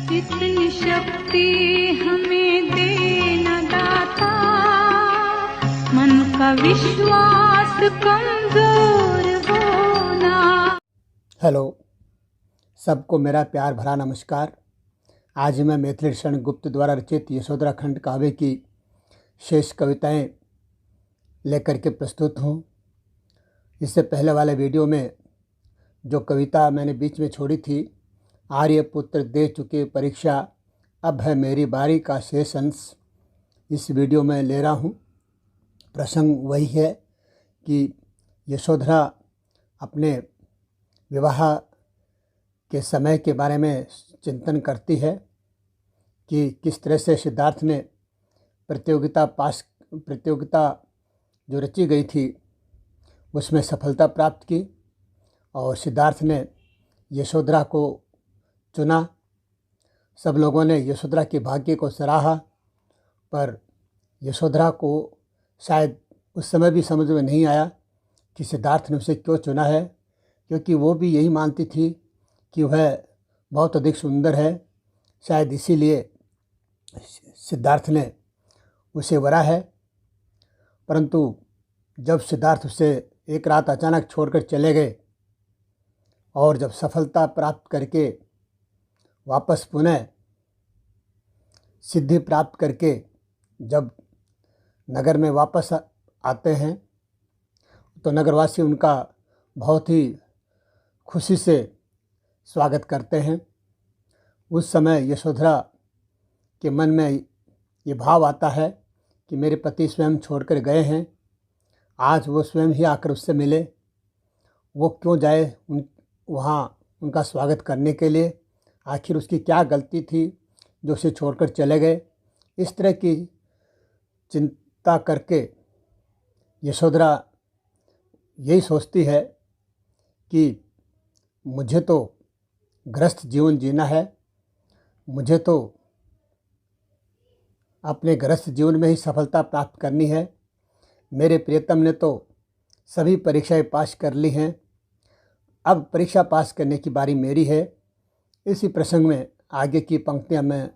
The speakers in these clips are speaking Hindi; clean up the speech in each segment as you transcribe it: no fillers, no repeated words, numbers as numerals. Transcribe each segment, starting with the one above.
इतनी शक्ति हमें देना दाता, मन का विश्वास कमजोर होना। हेलो, सबको मेरा प्यार भरा नमस्कार। आज मैं मैथिली शरण गुप्त द्वारा रचित यशोधरा खंड काव्य की शेष कविताएं लेकर के प्रस्तुत हूँ। इससे पहले वाले वीडियो में जो कविता मैंने बीच में छोड़ी थी, आर्यपुत्र दे चुके परीक्षा अब है मेरी बारी का शेष अंश इस वीडियो में ले रहा हूँ। प्रसंग वही है कि यशोधरा अपने विवाह के समय के बारे में चिंतन करती है कि किस तरह से सिद्धार्थ ने प्रतियोगिता जो रची गई थी उसमें सफलता प्राप्त की और सिद्धार्थ ने यशोधरा को चुना। सब लोगों ने यशोधरा के भाग्य को सराहा, पर यशोधरा को शायद उस समय भी समझ में नहीं आया कि सिद्धार्थ ने उसे क्यों चुना है, क्योंकि वो भी यही मानती थी कि वह बहुत अधिक सुंदर है। शायद इसीलिए सिद्धार्थ ने उसे वरा है। परंतु जब सिद्धार्थ उसे एक रात अचानक छोड़कर चले गए और जब सफलता प्राप्त करके वापस पुनः सिद्धि प्राप्त करके जब नगर में वापस आते हैं तो नगरवासी उनका बहुत ही खुशी से स्वागत करते हैं। उस समय यशोधरा के मन में ये भाव आता है कि मेरे पति स्वयं छोड़कर गए हैं, आज वो स्वयं ही आकर उससे मिले। वो क्यों जाए वहाँ उनका स्वागत करने के लिए? आखिर उसकी क्या गलती थी जो उसे छोड़कर चले गए? इस तरह की चिंता करके यशोधरा यही सोचती है कि मुझे तो गृहस्थ जीवन जीना है, मुझे तो अपने गृहस्थ जीवन में ही सफलता प्राप्त करनी है। मेरे प्रियतम ने तो सभी परीक्षाएं पास कर ली हैं, अब परीक्षा पास करने की बारी मेरी है। इसी प्रसंग में आगे की पंक्तियां मैं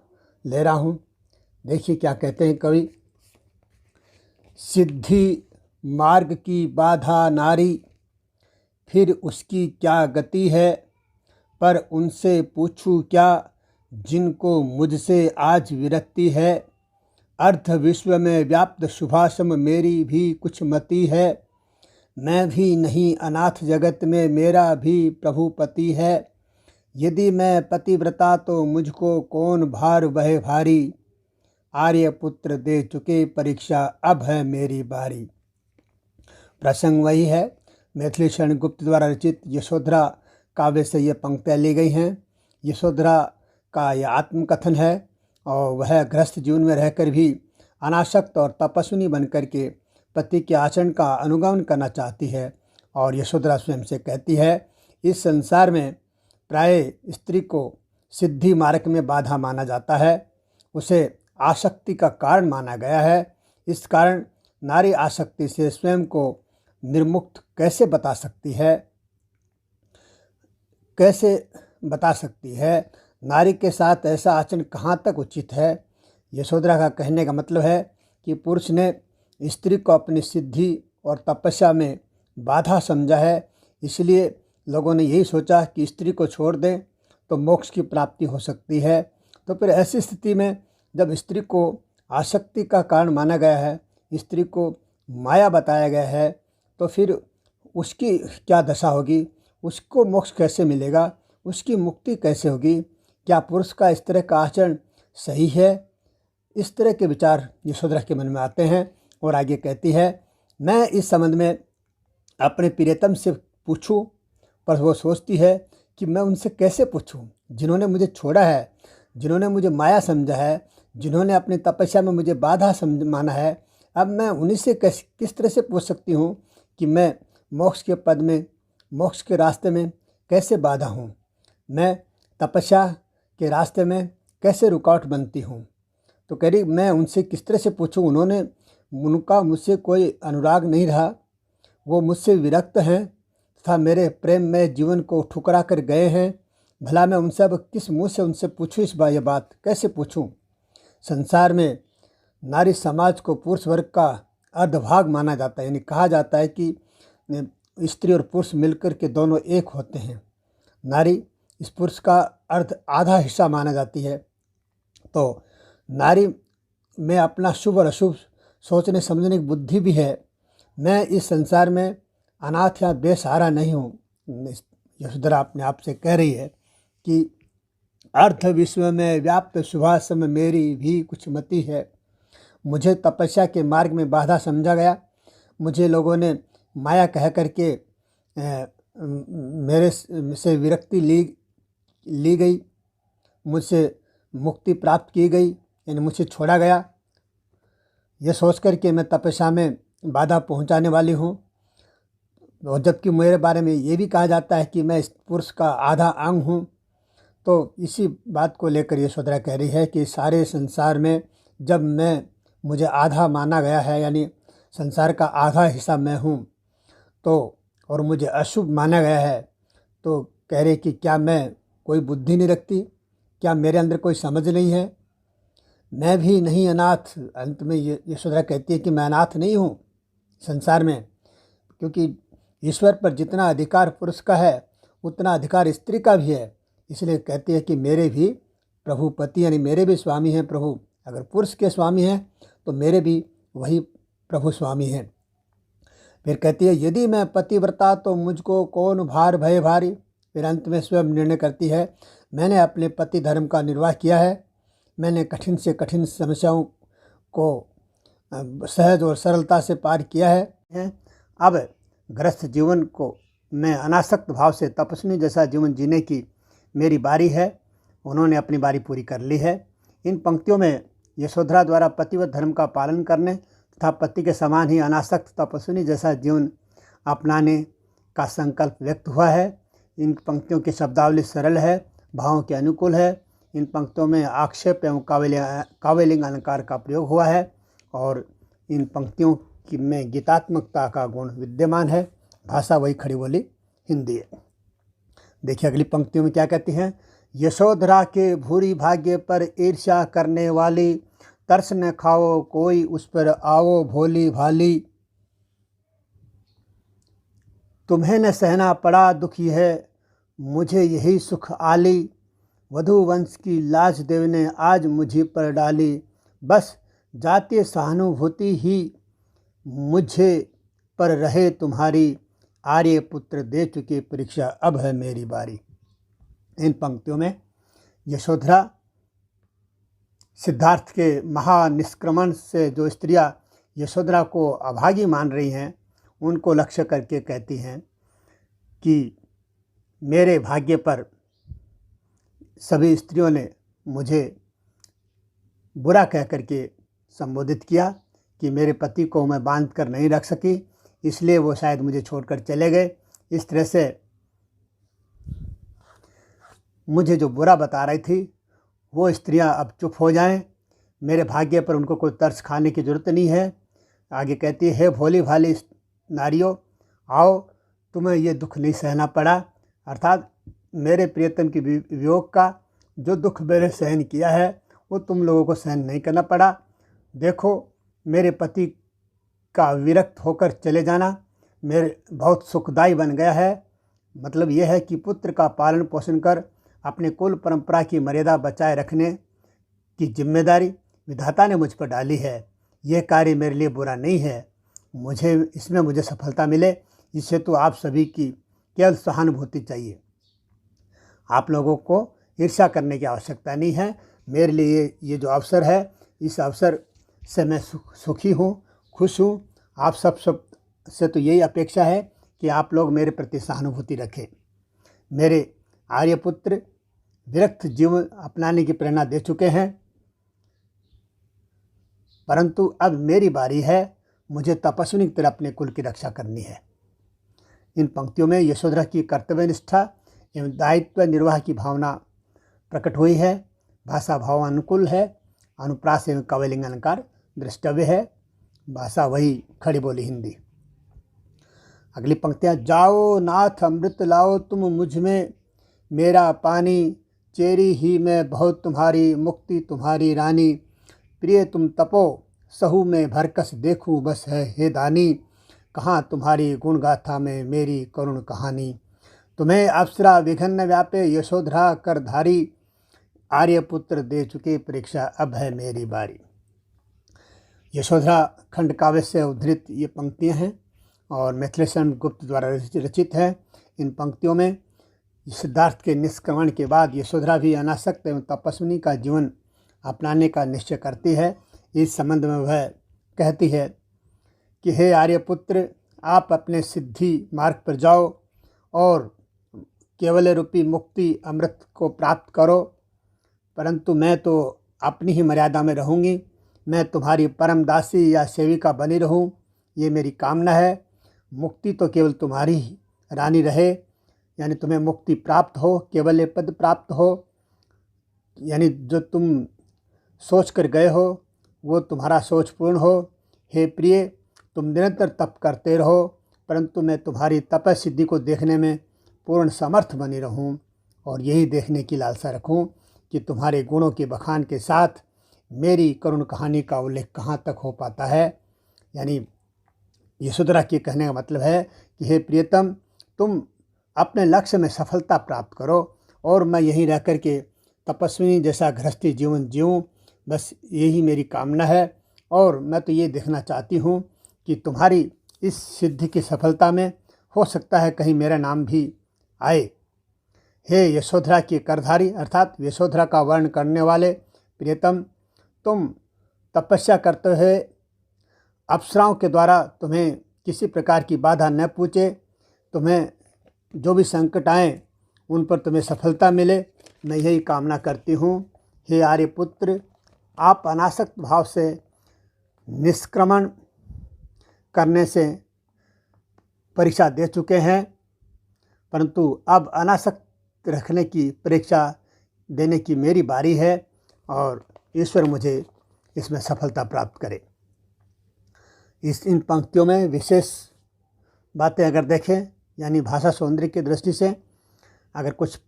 ले रहा हूँ। देखिए क्या कहते हैं कवि। सिद्धि मार्ग की बाधा नारी, फिर उसकी क्या गति है, पर उनसे पूछूं क्या जिनको मुझसे आज विरक्ति है। अर्थ विश्व में व्याप्त शुभाशम मेरी भी कुछ मति है, मैं भी नहीं अनाथ जगत में मेरा भी प्रभु पति है। यदि मैं पतिव्रता तो मुझको कौन भार वह भारी, आर्यपुत्र दे चुके परीक्षा अब है मेरी बारी। प्रसंग वही है। मैथिली शरण गुप्त द्वारा रचित यशोधरा काव्य से ये पंक्तियाँ ली गई हैं। यशोधरा का यह आत्मकथन है और वह गृहस्थ जीवन में रहकर भी अनासक्त और तपस्विनी बनकर के पति के आचरण का अनुगमन करना चाहती है। और यशोधरा स्वयं से कहती है, इस संसार में प्राय स्त्री को सिद्धि मार्ग में बाधा माना जाता है, उसे आसक्ति का कारण माना गया है। इस कारण नारी आसक्ति से स्वयं को निर्मुक्त कैसे बता सकती है? नारी के साथ ऐसा आचरण कहाँ तक उचित है? यशोधरा का कहने का मतलब है कि पुरुष ने स्त्री को अपनी सिद्धि और तपस्या में बाधा समझा है, इसलिए लोगों ने यही सोचा कि स्त्री को छोड़ दें तो मोक्ष की प्राप्ति हो सकती है। तो फिर ऐसी स्थिति में जब स्त्री को आसक्ति का कारण माना गया है, स्त्री को माया बताया गया है, तो फिर उसकी क्या दशा होगी? उसको मोक्ष कैसे मिलेगा? उसकी मुक्ति कैसे होगी? क्या पुरुष का इस तरह का आचरण सही है? इस तरह के विचार यशोधरा के मन में आते हैं और आगे कहती है, मैं इस संबंध में अपने प्रियतम से पूछूं, पर वो सोचती है कि मैं उनसे कैसे पूछूं जिन्होंने मुझे छोड़ा है, जिन्होंने मुझे माया समझा है, जिन्होंने अपनी तपस्या में मुझे बाधा माना है। अब मैं उन्हीं से किस तरह से पूछ सकती हूँ कि मैं मोक्ष के पद में, मोक्ष के रास्ते में कैसे बाधा हूँ, मैं तपस्या के रास्ते में कैसे रुकावट बनती हूँ। तो कह रही मैं उनसे किस तरह से पूछूं, उनका मुझसे कोई अनुराग नहीं रहा, वो मुझसे विरक्त हैं तथा मेरे प्रेम में जीवन को ठुकरा कर गए हैं। भला मैं उनसे अब किस मुँह से उनसे पूछूँ ये बात कैसे पूछूँ। संसार में नारी समाज को पुरुष वर्ग का अर्धभाग माना जाता है, यानी कहा जाता है कि स्त्री और पुरुष मिलकर के दोनों एक होते हैं। नारी इस पुरुष का आधा हिस्सा माना जाती है। तो नारी में अपना शुभ और अशुभ सोचने समझने की बुद्धि भी है। मैं इस संसार में अनाथ या बेसहारा नहीं हूँ। यशोधरा अपने आप से कह रही है कि अर्थ विश्व में व्याप्त सुभाष में मेरी भी कुछ मति है। मुझे तपस्या के मार्ग में बाधा समझा गया। मुझे लोगों ने माया कह करके मेरे से विरक्ति ली गई, मुझसे मुक्ति प्राप्त की गई, यानी मुझसे छोड़ा गया। ये सोच कर के मैं तपस्या में बाधा पहुंचाने वाली हूँ। और जबकि मेरे बारे में ये भी कहा जाता है कि मैं इस पुरुष का आधा अंग हूँ। तो इसी बात को लेकर यशोधरा कह रही है कि सारे संसार में जब मुझे आधा माना गया है, यानी संसार का आधा हिस्सा मैं हूँ, तो और मुझे अशुभ माना गया है, तो कह रहे कि क्या मैं कोई बुद्धि नहीं रखती, क्या मेरे अंदर कोई समझ नहीं है। मैं भी नहीं अनाथ। अंत में यशोधरा कहती है कि मैं अनाथ नहीं हूँ संसार में, क्योंकि ईश्वर पर जितना अधिकार पुरुष का है उतना अधिकार स्त्री का भी है। इसलिए कहती है कि मेरे भी प्रभु पति, यानी मेरे भी स्वामी हैं प्रभु। अगर पुरुष के स्वामी हैं तो मेरे भी वही प्रभु स्वामी हैं। फिर कहती है यदि मैं पतिव्रता तो मुझको कौन भार भय भारी। फिर अंत में स्वयं निर्णय करती है, मैंने अपने पति धर्म का निर्वाह किया है। मैंने कठिन से कठिन समस्याओं को सहज और सरलता से पार किया है। अब गृहस्थ जीवन को मैं अनासक्त भाव से तपस्वी जैसा जीवन जीने की मेरी बारी है। उन्होंने अपनी बारी पूरी कर ली है। इन पंक्तियों में यशोधरा द्वारा पतिव्रत धर्म का पालन करने तथा पति के समान ही अनासक्त तपस्विनी जैसा जीवन अपनाने का संकल्प व्यक्त हुआ है। इन पंक्तियों की शब्दावली सरल है, भावों के अनुकूल है। इन पंक्तियों में आक्षेप एवं काव्यलिंग अलंकार का प्रयोग हुआ है और इन पंक्तियों में गीतात्मकता का गुण विद्यमान है। भाषा वही खड़ी बोली हिंदी है। देखिए अगली पंक्तियों में क्या कहती हैं। यशोधरा के भूरी भाग्य पर ईर्ष्या करने वाली, तरस न खाओ कोई उस पर आओ भोली भाली। तुम्हें न सहना पड़ा दुखी है, मुझे यही सुख आली। वधु वंश की लाज देव ने आज मुझे पर डाली। बस जातीय सहानुभूति ही मुझे पर रहे तुम्हारी। आर्य पुत्र दे चुके परीक्षा, अब है मेरी बारी। इन पंक्तियों में यशोधरा सिद्धार्थ के महानिष्क्रमण से जो स्त्रियां यशोधरा को अभागी मान रही हैं, उनको लक्ष्य करके कहती हैं कि मेरे भाग्य पर सभी स्त्रियों ने मुझे बुरा कह करके संबोधित किया कि मेरे पति को मैं बांध कर नहीं रख सकी, इसलिए वो शायद मुझे छोड़कर चले गए। इस तरह से मुझे जो बुरा बता रही थी वो स्त्रियां अब चुप हो जाएं। मेरे भाग्य पर उनको कोई तरस खाने की ज़रूरत नहीं है। आगे कहती है, हे भोली भाली नारियों, आओ तुम्हें ये दुख नहीं सहना पड़ा। अर्थात मेरे प्रियतम के वियोग का जो दुख मैंने सहन किया है वो तुम लोगों को सहन नहीं करना पड़ा। देखो मेरे पति का विरक्त होकर चले जाना मेरे बहुत सुखदायी बन गया है। मतलब यह है कि पुत्र का पालन पोषण कर अपने कुल परंपरा की मर्यादा बचाए रखने की जिम्मेदारी विधाता ने मुझ पर डाली है। यह कार्य मेरे लिए बुरा नहीं है, इसमें मुझे सफलता मिले, इससे तो आप सभी की केवल सहानुभूति चाहिए। आप लोगों को ईर्ष्या करने की आवश्यकता नहीं है। मेरे लिए ये जो अवसर है, इस अवसर से मैं सुखी हूँ, खुश हूँ। आप सब से तो यही अपेक्षा है कि आप लोग मेरे प्रति सहानुभूति रखें। मेरे आर्यपुत्र विरक्त जीवन अपनाने की प्रेरणा दे चुके हैं, परंतु अब मेरी बारी है, मुझे तपस्विनी की तरह अपने कुल की रक्षा करनी है। इन पंक्तियों में यशोधरा की कर्तव्यनिष्ठा एवं दायित्व निर्वाह की भावना प्रकट हुई है। भाषा भाव अनुकूल है। अनुप्रास एवं काव्यलिंग अलंकार द्रष्टव्य है। भाषा वही खड़ी बोली हिंदी। अगली पंक्तियाँ, जाओ नाथ अमृत लाओ तुम मुझ में, मेरा पानी, चेरी ही मैं बहुत तुम्हारी, मुक्ति तुम्हारी रानी। प्रिय तुम तपो, सहु में भरकस देखूं बस है हे दानी। कहाँ तुम्हारी गुण गाथा में मेरी करुण कहानी। तुम्हें अप्सरा विघ्न व्यापे, यशोधरा करधारी। आर्यपुत्र दे चुके परीक्षा, अब है मेरी बारी। यशोधरा खंड काव्य से उद्धृत ये पंक्तियाँ हैं और मिथिलेश गुप्त द्वारा रचित है। इन पंक्तियों में सिद्धार्थ के निष्क्रमण के बाद यशोधरा भी अनासक्त एवं तपस्विनी का जीवन अपनाने का निश्चय करती है। इस संबंध में वह कहती है कि हे आर्यपुत्र, आप अपने सिद्धि मार्ग पर जाओ और केवल रूपी मुक्ति अमृत को प्राप्त करो, परंतु मैं तो अपनी ही मर्यादा में रहूँगी। मैं तुम्हारी परम दासी या सेविका बनी रहूँ, ये मेरी कामना है। मुक्ति तो केवल तुम्हारी ही रानी रहे, यानी तुम्हें मुक्ति प्राप्त हो, केवल पद प्राप्त हो, यानी जो तुम सोच कर गए हो वो तुम्हारा सोच पूर्ण हो। हे प्रिय, तुम निरंतर तप करते रहो, परंतु मैं तुम्हारी तपस्सिद्धि को देखने में पूर्ण समर्थ बनी रहूं और यही देखने की लालसा रखूं कि तुम्हारे गुणों के बखान के साथ मेरी करुण कहानी का उल्लेख कहाँ तक हो पाता है। यानी यशोधरा के कहने का मतलब है कि हे प्रियतम, तुम अपने लक्ष्य में सफलता प्राप्त करो और मैं यहीं रह कर के तपस्विनी जैसा गृहस्थी जीवन जीऊँ, बस यही मेरी कामना है। और मैं तो ये देखना चाहती हूँ कि तुम्हारी इस सिद्धि की सफलता में हो सकता है कहीं मेरा नाम भी आए। हे यशोधरा की करधारी अर्थात यशोधरा का वर्ण करने वाले प्रियतम, तुम तपस्या करते हुए अप्सराओं के द्वारा तुम्हें किसी प्रकार की बाधा न पूछे, तुम्हें जो भी संकट आए उन पर तुम्हें सफलता मिले, मैं यही कामना करती हूँ। हे आर्यपुत्र, आप अनासक्त भाव से निष्क्रमण करने से परीक्षा दे चुके हैं, परंतु अब अनासक्त रखने की परीक्षा देने की मेरी बारी है और ईश्वर मुझे इसमें सफलता प्राप्त करे। इन पंक्तियों में विशेष बातें अगर देखें, यानी भाषा सौंदर्य की दृष्टि से अगर कुछ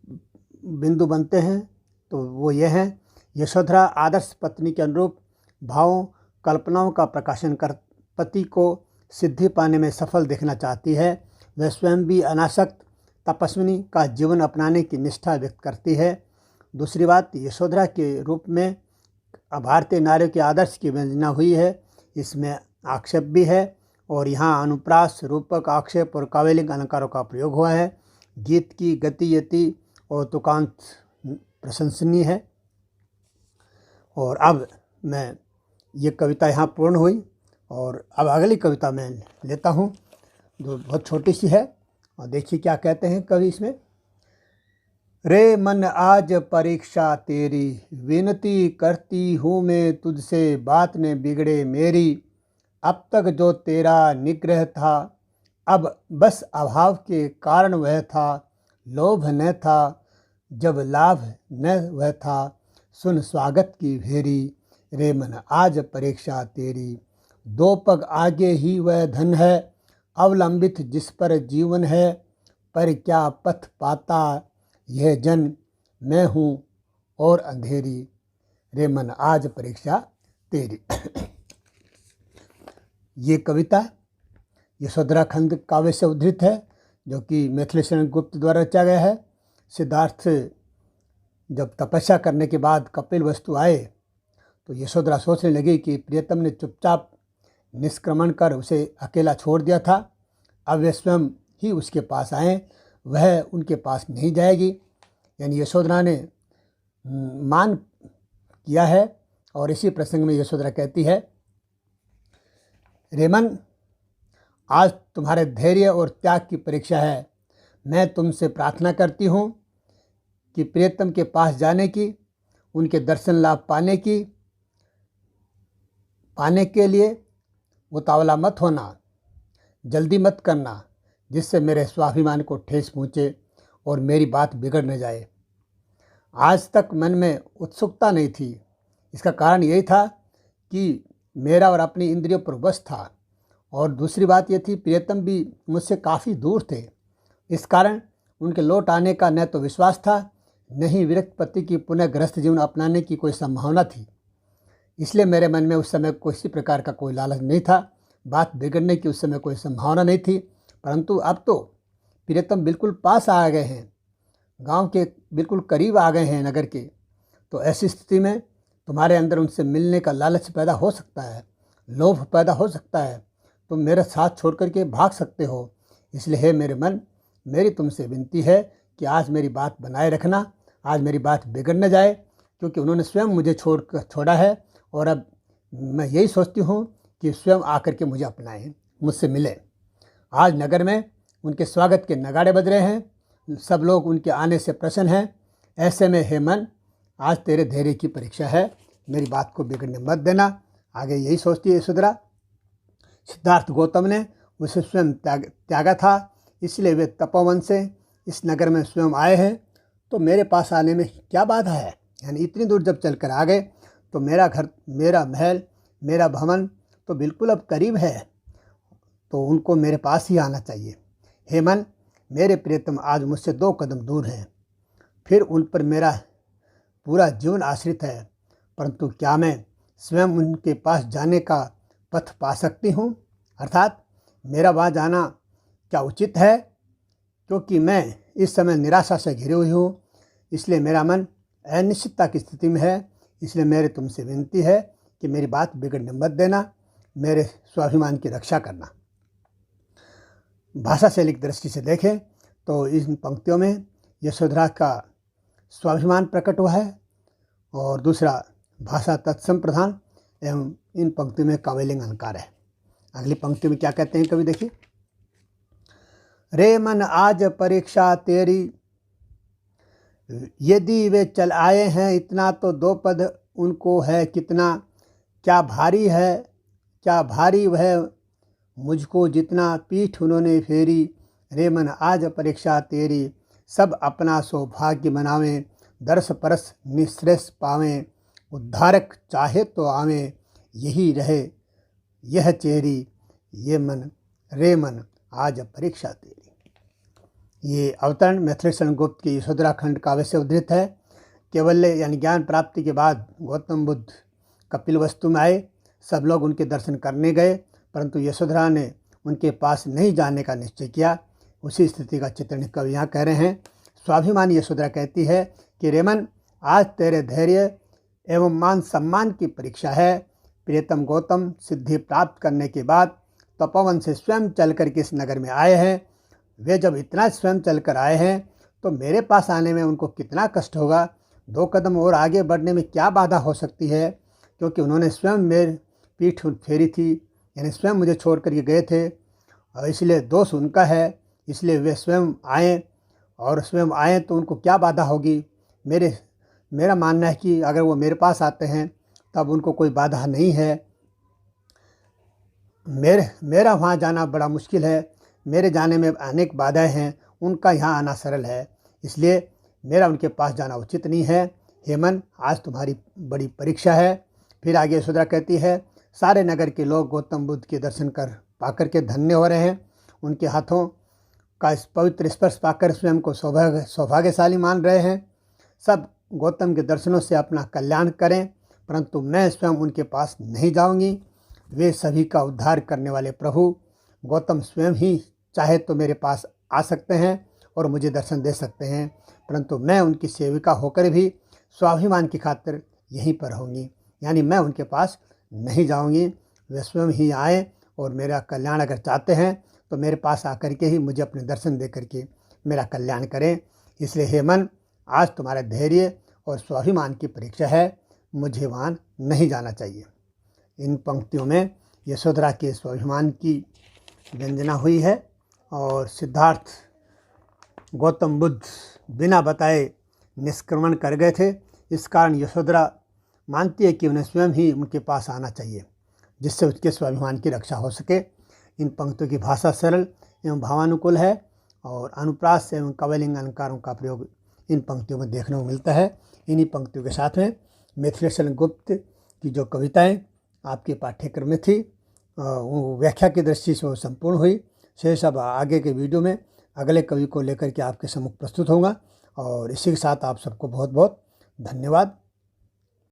बिंदु बनते हैं तो वो ये हैं। यशोधरा आदर्श पत्नी के अनुरूप भावों कल्पनाओं का प्रकाशन कर पति को सिद्धि पाने में सफल देखना चाहती है। वह स्वयं भी अनासक्त तपस्विनी का जीवन अपनाने की निष्ठा व्यक्त करती है। दूसरी बात, यशोधरा के रूप में भारतीय नारियों के आदर्श की वंदना हुई है, इसमें आक्षेप भी है और यहाँ अनुप्रास, रूपक, आक्षेप और काव्यलिंग अलंकारों का प्रयोग हुआ है। गीत की गति, यति और तुकांत प्रशंसनीय है। और अब मैं ये कविता यहाँ पूर्ण हुई और अब अगली कविता मैं लेता हूँ जो बहुत छोटी सी है और देखिए क्या कहते हैं कवि इसमें। रे मन आज परीक्षा तेरी, विनती करती हूँ मैं तुझसे, बात ने बिगड़े मेरी। अब तक जो तेरा निग्रह था, अब बस अभाव के कारण वह था। लोभ न था जब लाभ न वह था, सुन स्वागत की भेरी। रे मन आज परीक्षा तेरी, दो पग आगे ही वह धन है। अवलंबित जिस पर जीवन है, पर क्या पथ पाता यह जन। मैं हूँ और अंधेरी, रे मन आज परीक्षा तेरी। ये कविता यशोधरा खंड काव्य से उद्धृत है जो कि मिथिलेश गुप्त द्वारा रचा गया है। सिद्धार्थ जब तपस्या करने के बाद कपिल वस्तु आए तो यशोधरा सोचने लगी कि प्रियतम ने चुपचाप निष्क्रमण कर उसे अकेला छोड़ दिया था, अब वे स्वयं ही उसके पास आए, वह उनके पास नहीं जाएगी। यानी यशोधरा ने मान किया है। और इसी प्रसंग में यशोधरा कहती है, रेमन, आज तुम्हारे धैर्य और त्याग की परीक्षा है। मैं तुमसे प्रार्थना करती हूँ कि प्रियतम के पास जाने की, उनके दर्शन लाभ पाने के लिए उतावला मत होना, जल्दी मत करना, जिससे मेरे स्वाभिमान को ठेस पहुँचे और मेरी बात बिगड़ न जाए। आज तक मन में उत्सुकता नहीं थी, इसका कारण यही था कि मेरा और अपनी इंद्रियों पर वश था, और दूसरी बात ये थी प्रियतम भी मुझसे काफ़ी दूर थे। इस कारण उनके लौट आने का न तो विश्वास था, न ही विरक्त पति की पुनः गृहस्थ जीवन अपनाने की कोई संभावना थी। इसलिए मेरे मन में उस समय किसी प्रकार का कोई लालच नहीं था। बात बिगड़ने की उस समय कोई संभावना नहीं थी। परंतु अब तो प्रियतम बिल्कुल पास आ गए हैं, गांव के बिल्कुल करीब आ गए हैं नगर के। तो ऐसी स्थिति में तुम्हारे अंदर उनसे मिलने का लालच पैदा हो सकता है, लोभ पैदा हो सकता है। तुम मेरा साथ छोड़ करके भाग सकते हो। इसलिए हे मेरे मन, मेरी तुमसे विनती है कि आज मेरी बात बनाए रखना, आज मेरी बात बिगड़ न जाए, क्योंकि उन्होंने स्वयं मुझे छोड़ा है। और अब मैं यही सोचती हूँ कि स्वयं आकर के मुझे अपनाएं, मुझसे मिले। आज नगर में उनके स्वागत के नगाड़े बज रहे हैं, सब लोग उनके आने से प्रसन्न हैं। ऐसे में हे मन, आज तेरे धैर्य की परीक्षा है, मेरी बात को बिगड़ने मत देना। आगे यही सोचती है यशोधरा। सिद्धार्थ गौतम ने उसे स्वयं त्यागा था, इसलिए वे तपोवन से इस नगर में स्वयं आए हैं। तो मेरे पास आने में क्या बाधा है? यानी इतनी दूर जब चलकर आ गए तो मेरा घर, मेरा महल, मेरा भवन तो बिल्कुल अब करीब है, तो उनको मेरे पास ही आना चाहिए। हे मन, मेरे प्रियतम आज मुझसे 2 कदम दूर हैं, फिर उन पर मेरा पूरा जीवन आश्रित है। परंतु क्या मैं स्वयं उनके पास जाने का पथ पा सकती हूँ? अर्थात मेरा वहाँ जाना क्या उचित है? क्योंकि मैं इस समय निराशा से घिरी हुई हूँ, इसलिए मेरा मन अनिश्चितता की स्थिति में है। इसलिए मेरे तुमसे विनती है कि मेरी बात बिगड़ने मत देना, मेरे स्वाभिमान की रक्षा करना। भाषा शैली की दृष्टि से देखें तो इन पंक्तियों में यशोधरा का स्वाभिमान प्रकट हुआ है, और दूसरा भाषा तत्सम प्रधान एवं इन पंक्तियों में काव्यलिंग अलंकार है। अगली पंक्ति में क्या कहते हैं कवि, देखिए। रे मन आज परीक्षा तेरी, यदि वे चल आए हैं इतना, तो 2 पद उनको है कितना। क्या भारी है, क्या भारी वह मुझको जितना, पीठ उन्होंने फेरी। रे मन आज परीक्षा तेरी, सब अपना सौभाग्य मनावें। दर्श परस निश्रेष पावें, उद्धारक चाहे तो आवें। यही रहे यह चेरी, ये मन रे मन आज परीक्षा तेरी। ये अवतरण मैथिली गुप्त की यशोधरा खंड काव्य से उद्धृत है। केवल्य यानी ज्ञान प्राप्ति के बाद गौतम बुद्ध कपिलवस्तु में आए। सब लोग उनके दर्शन करने गए, परंतु यशोधरा ने उनके पास नहीं जाने का निश्चय किया। उसी स्थिति का चित्रण कवि यहाँ कह रहे हैं। स्वाभिमानी यशोधरा कहती है कि रेमन, आज तेरे धैर्य एवं मान सम्मान की परीक्षा है। प्रियतम गौतम सिद्धि प्राप्त करने के बाद तपोवन से स्वयं चल कर के इस नगर में आए हैं। वे जब इतना स्वयं चल कर आए हैं तो मेरे पास आने में उनको कितना कष्ट होगा। 2 कदम और आगे बढ़ने में क्या बाधा हो सकती है, क्योंकि उन्होंने स्वयं मेरी पीठ फेरी थी, यानी स्वयं मुझे छोड़ कर के गए थे, और इसलिए दोष उनका है। इसलिए वे स्वयं आए, और स्वयं आए तो उनको क्या बाधा होगी। मेरा मानना है कि अगर वो मेरे पास आते हैं तब उनको कोई बाधा नहीं है। मेरा वहाँ जाना बड़ा मुश्किल है, मेरे जाने में अनेक बाधाएं हैं, उनका यहाँ आना सरल है। इसलिए मेरा उनके पास जाना उचित नहीं है। हेमन, आज तुम्हारी बड़ी परीक्षा है। फिर आगे यशोधरा कहती है, सारे नगर के लोग गौतम बुद्ध के दर्शन पाकर के धन्य हो रहे हैं। उनके हाथों का इस पवित्र स्पर्श पाकर स्वयं को सौभाग्यशाली मान रहे हैं। सब गौतम के दर्शनों से अपना कल्याण करें, परंतु मैं स्वयं उनके पास नहीं जाऊंगी। वे सभी का उद्धार करने वाले प्रभु गौतम स्वयं ही चाहे तो मेरे पास आ सकते हैं और मुझे दर्शन दे सकते हैं, परंतु मैं उनकी सेविका होकर भी स्वाभिमान की खातिर यहीं पर होंगी, यानी मैं उनके पास नहीं जाऊंगी। वे स्वयं ही आए और मेरा कल्याण अगर चाहते हैं तो मेरे पास आकर के ही मुझे अपने दर्शन दे करके मेरा कल्याण करें। इसलिए हे मन, आज तुम्हारा धैर्य और स्वाभिमान की परीक्षा है, मुझे वहाँ नहीं जाना चाहिए। इन पंक्तियों में यशोधरा के स्वाभिमान की व्यंजना हुई है, और सिद्धार्थ गौतम बुद्ध बिना बताए निष्क्रमण कर गए थे। इस कारण यशोधरा मानती है कि उन्हें स्वयं ही उनके पास आना चाहिए, जिससे उसके स्वाभिमान की रक्षा हो सके। इन पंक्तियों की भाषा सरल एवं भावानुकूल है, और अनुप्रास एवं काव्यलिंग अलंकारों का प्रयोग इन पंक्तियों में देखने को मिलता है। इन्हीं पंक्तियों के साथ में मैथिली गुप्त की जो कविताएं आपके पाठ्यक्रम में थी, वो व्याख्या की दृष्टि से वो संपूर्ण हुई। शेष अब आगे के वीडियो में अगले कवि को लेकर के आपके सम्मुख प्रस्तुत होगा। और इसी के साथ आप सबको बहुत बहुत धन्यवाद।